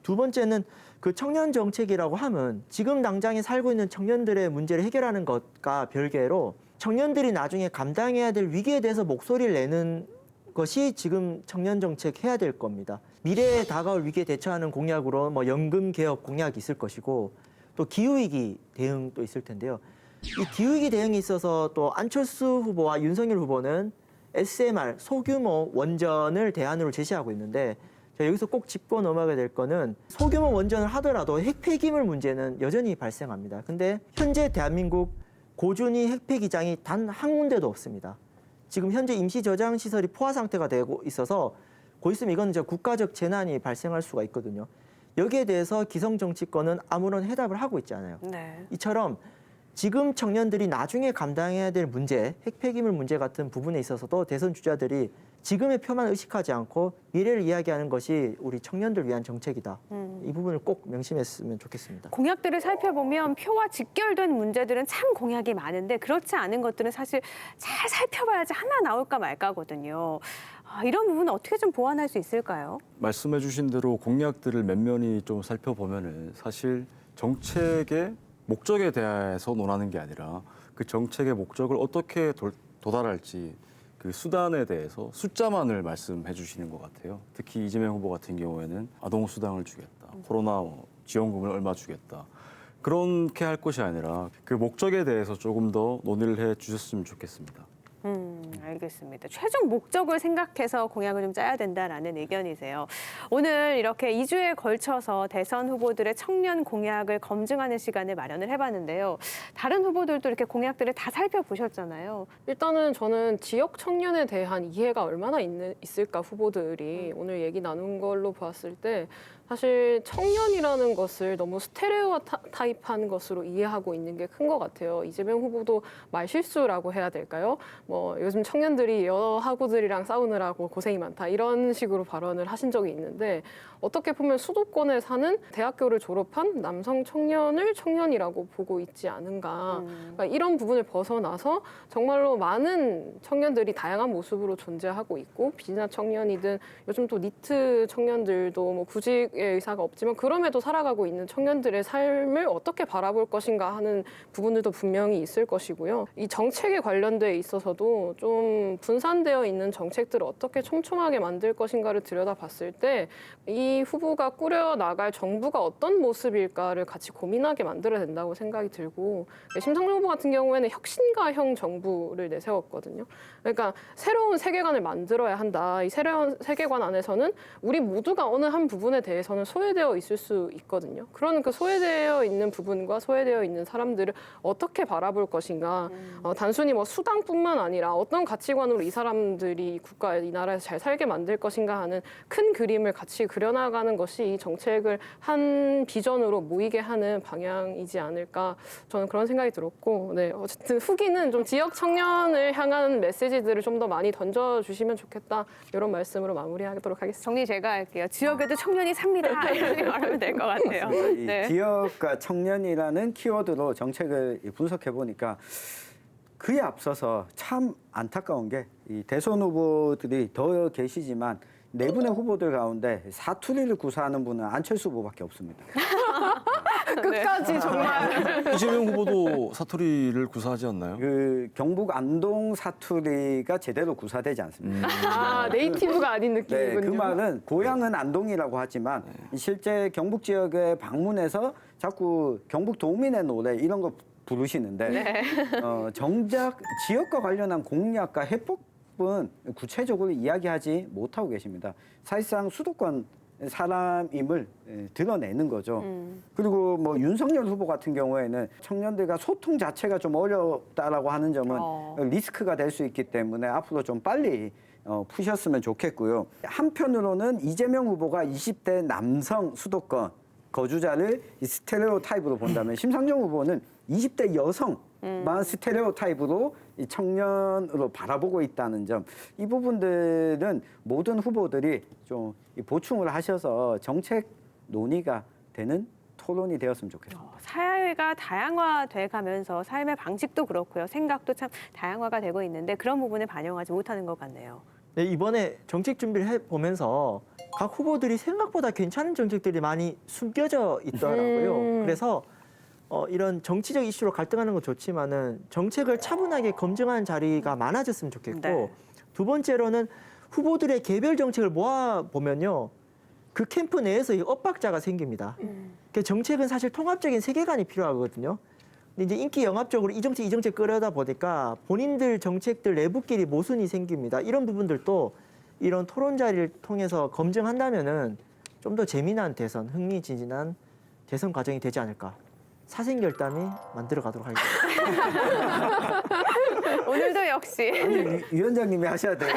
두 번째는 그 청년 정책이라고 하면 지금 당장에 살고 있는 청년들의 문제를 해결하는 것과 별개로 청년들이 나중에 감당해야 될 위기에 대해서 목소리를 내는 것이 지금 청년 정책 해야 될 겁니다. 미래에 다가올 위기에 대처하는 공약으로 뭐 연금 개혁 공약이 있을 것이고 또 기후위기 대응도 있을 텐데요. 이 기후위기 대응에 있어서 또 안철수 후보와 윤석열 후보는 SMR 소규모 원전을 대안으로 제시하고 있는데 여기서 꼭 짚고 넘어가야 될 거는 소규모 원전을 하더라도 핵폐기물 문제는 여전히 발생합니다. 근데 현재 대한민국 고준위 핵폐기장이 단 한 군데도 없습니다. 지금 현재 임시 저장 시설이 포화 상태가 되고 있어서 곧 있으면 이건 이제 국가적 재난이 발생할 수가 있거든요. 여기에 대해서 기성 정치권은 아무런 해답을 하고 있지 않아요. 네. 이처럼 지금 청년들이 나중에 감당해야 될 문제, 핵폐기물 문제 같은 부분에 있어서도 대선 주자들이 지금의 표만 의식하지 않고 미래를 이야기하는 것이 우리 청년들 위한 정책이다. 이 부분을 꼭 명심했으면 좋겠습니다. 공약들을 살펴보면 표와 직결된 문제들은 참 공약이 많은데 그렇지 않은 것들은 사실 잘 살펴봐야지 하나 나올까 말까거든요. 이런 부분은 어떻게 좀 보완할 수 있을까요? 말씀해 주신 대로 공약들을 면면히 좀 살펴보면은 사실 정책의 목적에 대해서 논하는 게 아니라 그 정책의 목적을 어떻게 도달할지 그 수단에 대해서 숫자만을 말씀해 주시는 것 같아요. 특히 이재명 후보 같은 경우에는 아동수당을 주겠다, 코로나 지원금을 얼마 주겠다. 그렇게 할 것이 아니라 그 목적에 대해서 조금 더 논의를 해 주셨으면 좋겠습니다. 알겠습니다. 최종 목적을 생각해서 공약을 좀 짜야 된다라는 의견이세요. 오늘 이렇게 2주에 걸쳐서 대선 후보들의 청년 공약을 검증하는 시간을 마련을 해봤는데요. 다른 후보들도 이렇게 공약들을 다 살펴보셨잖아요. 일단은 저는 지역 청년에 대한 이해가 얼마나 있을까 후보들이 오늘 얘기 나눈 걸로 봤을 때 사실 청년이라는 것을 너무 스테레오 타입한 것으로 이해하고 있는 게 큰 것 같아요. 이재명 후보도 말실수라고 해야 될까요? 뭐 요즘 청년들이 여하구들이랑 싸우느라고 고생이 많다 이런 식으로 발언을 하신 적이 있는데 어떻게 보면 수도권에 사는 대학교를 졸업한 남성 청년을 청년이라고 보고 있지 않은가. 그러니까 이런 부분을 벗어나서 정말로 많은 청년들이 다양한 모습으로 존재하고 있고 비즈니스 청년이든 요즘 또 니트 청년들도 뭐 구직의 의사가 없지만 그럼에도 살아가고 있는 청년들의 삶을 어떻게 바라볼 것인가 하는 부분들도 분명히 있을 것이고요. 이 정책에 관련돼 있어서도 좀 분산되어 있는 정책들을 어떻게 촘촘하게 만들 것인가를 들여다봤을 때 이 후보가 꾸려나갈 정부가 어떤 모습일까를 같이 고민하게 만들어야 된다고 생각이 들고 심상정 후보 같은 경우에는 혁신가형 정부를 내세웠거든요. 그러니까 새로운 세계관을 만들어야 한다. 이 새로운 세계관 안에서는 우리 모두가 어느 한 부분에 대해서는 소외되어 있을 수 있거든요. 그런 그 소외되어 있는 부분과 소외되어 있는 사람들을 어떻게 바라볼 것인가. 단순히 뭐 수당뿐만 아니라 어떤 가치관으로 이 사람들이 이 국가에 이 나라에서 잘 살게 만들 것인가 하는 큰 그림을 같이 그려나가는 것이 이 정책을 한 비전으로 모이게 하는 방향이지 않을까 저는 그런 생각이 들었고 네, 어쨌든 후기는 좀 지역 청년을 향한 메시지들을 좀 더 많이 던져주시면 좋겠다 이런 말씀으로 마무리하도록 하겠습니다. 정리 제가 할게요. 지역에도 청년이 삽니다. 이렇게 말하면 될 것 같아요. 이 네. 지역과 청년이라는 키워드로 정책을 분석해 보니까 그에 앞서서 참 안타까운 게 이 대선 후보들이 더 계시지만 네 분의 후보들 가운데 사투리를 구사하는 분은 안철수 후보밖에 없습니다. 끝까지 정말 이재명 후보도 사투리를 구사하지 않나요? 그 경북 안동 사투리가 제대로 구사되지 않습니다. 네이티브가 아닌 네, 느낌이군요. 그 말은 고향은 안동이라고 하지만 실제 경북 지역에 방문해서 자꾸 경북 도민의 노래 이런 거 부르시는데 정작 지역과 관련한 공약과 해법은 구체적으로 이야기하지 못하고 계십니다. 사실상 수도권 사람임을 드러내는 거죠. 그리고 뭐 윤석열 후보 같은 경우에는 청년들과 소통 자체가 좀 어렵다라고 하는 점은 리스크가 될 수 있기 때문에 앞으로 좀 빨리 푸셨으면 좋겠고요. 한편으로는 이재명 후보가 20대 남성 수도권 거주자를 스테레오 타입으로 본다면 심상정 후보는 20대 여성만 스테레오 타입으로 이 청년으로 바라보고 있다는 점, 이 부분들은 모든 후보들이 좀 보충을 하셔서 정책 논의가 되는 토론이 되었으면 좋겠습니다. 사회가 다양화돼 가면서 삶의 방식도 그렇고요. 생각도 참 다양화가 되고 있는데 그런 부분을 반영하지 못하는 것 같네요. 네, 이번에 정책 준비를 해보면서 각 후보들이 생각보다 괜찮은 정책들이 많이 숨겨져 있더라고요. 그래서 이런 정치적 이슈로 갈등하는 건 좋지만은 정책을 차분하게 검증하는 자리가 많아졌으면 좋겠고 네. 두 번째로는 후보들의 개별 정책을 모아 보면요. 그 캠프 내에서 이 엇박자가 생깁니다. 그 정책은 사실 통합적인 세계관이 필요하거든요. 근데 이제 인기 영합적으로 이 정책 끌어다 보니까 본인들 정책들 내부끼리 모순이 생깁니다. 이런 부분들도 이런 토론 자리를 통해서 검증한다면은 좀 더 재미난 대선, 흥미진진한 대선 과정이 되지 않을까. 사생결단이 만들어 가도록 하겠습니다. 오늘도 역시 아니, 위원장님이 하셔야 돼요.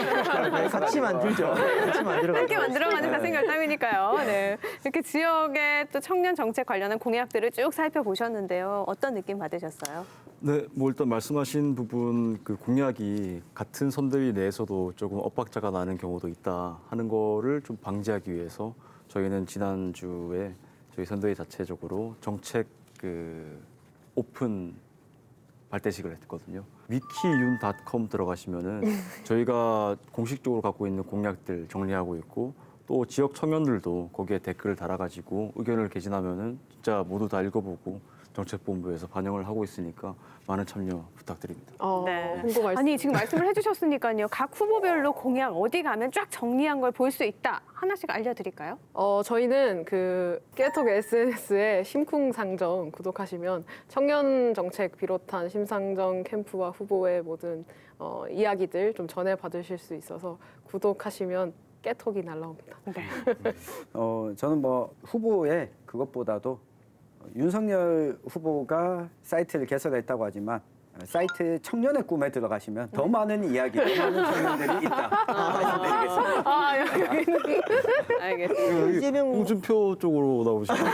같이 만들죠. 같이 만들어 함께 가도록 만들어가는 사생결단이니까요. 네. 이렇게 지역의 또 청년 정책 관련한 공약들을 쭉 살펴보셨는데요. 어떤 느낌 받으셨어요? 네, 뭐 일단 말씀하신 부분 그 공약이 같은 선대위 내에서도 조금 엇박자가 나는 경우도 있다 하는 거를 좀 방지하기 위해서 저희는 지난주에 저희 선대위 자체적으로 정책 그 오픈 발대식을 했거든요. 위키윤.com 들어가시면은 저희가 공식적으로 갖고 있는 공약들 정리하고 있고 또 지역 청년들도 거기에 댓글을 달아가지고 의견을 개진하면은 진짜 모두 다 읽어보고 정책본부에서 반영을 하고 있으니까 많은 참여 부탁드립니다. 네. 홍보 말씀. 아니 지금 말씀을 해주셨으니까요. 각 후보별로 공약 어디 가면 쫙 정리한 걸 볼 수 있다. 하나씩 알려드릴까요? 저희는 그 깨톡 SNS에 심쿵상정 구독하시면 청년 정책 비롯한 심상정 캠프와 후보의 모든 이야기들 좀 전해 받으실 수 있어서 구독하시면 깨톡이 날라옵니다. 네. 저는 뭐 후보의 그것보다도 윤석열 후보가 사이트를 개설했다고 하지만 사이트 청년의 꿈에 들어가시면 더 많은 이야기, 더 많은 청년들이 있다. 말씀드리겠습니다. 아 여기 알겠습니다. 이재명 홍준표 쪽으로 나오시면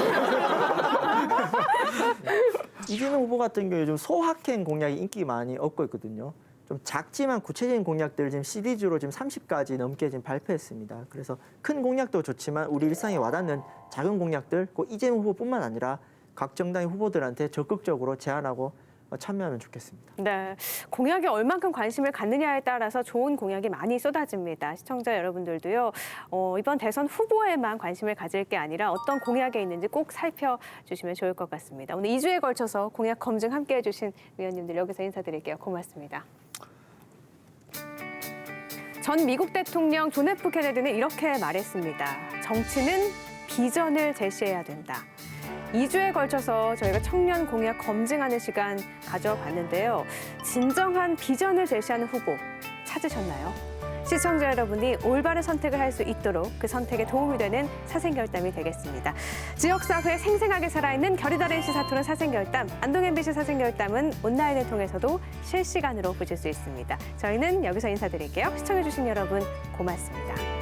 이재명 후보 같은 경우에 좀 소확행 공약이 인기 많이 얻고 있거든요. 좀 작지만 구체적인 공약들을 지금 시리즈로 지금 30가지 넘게 지금 발표했습니다. 그래서 큰 공약도 좋지만 우리 일상에 와닿는 작은 공약들, 꼭 이재명 후보뿐만 아니라 각 정당의 후보들한테 적극적으로 제안하고 참여하면 좋겠습니다. 네, 공약에 얼만큼 관심을 갖느냐에 따라서 좋은 공약이 많이 쏟아집니다. 시청자 여러분들도요. 이번 대선 후보에만 관심을 가질 게 아니라 어떤 공약에 있는지 꼭 살펴주시면 좋을 것 같습니다. 오늘 2주에 걸쳐서 공약 검증 함께해 주신 위원님들 여기서 인사드릴게요. 고맙습니다. 전 미국 대통령 존 F 케네디는 이렇게 말했습니다. 정치는 비전을 제시해야 된다. 2주에 걸쳐서 저희가 청년 공약 검증하는 시간 가져봤는데요. 진정한 비전을 제시하는 후보 찾으셨나요? 시청자 여러분이 올바른 선택을 할 수 있도록 그 선택에 도움이 되는 사생결담이 되겠습니다. 지역사회에 생생하게 살아있는 결의다른 시사토론 사생결담, 안동 MBC 사생결담은 온라인을 통해서도 실시간으로 보실 수 있습니다. 저희는 여기서 인사드릴게요. 시청해주신 여러분 고맙습니다.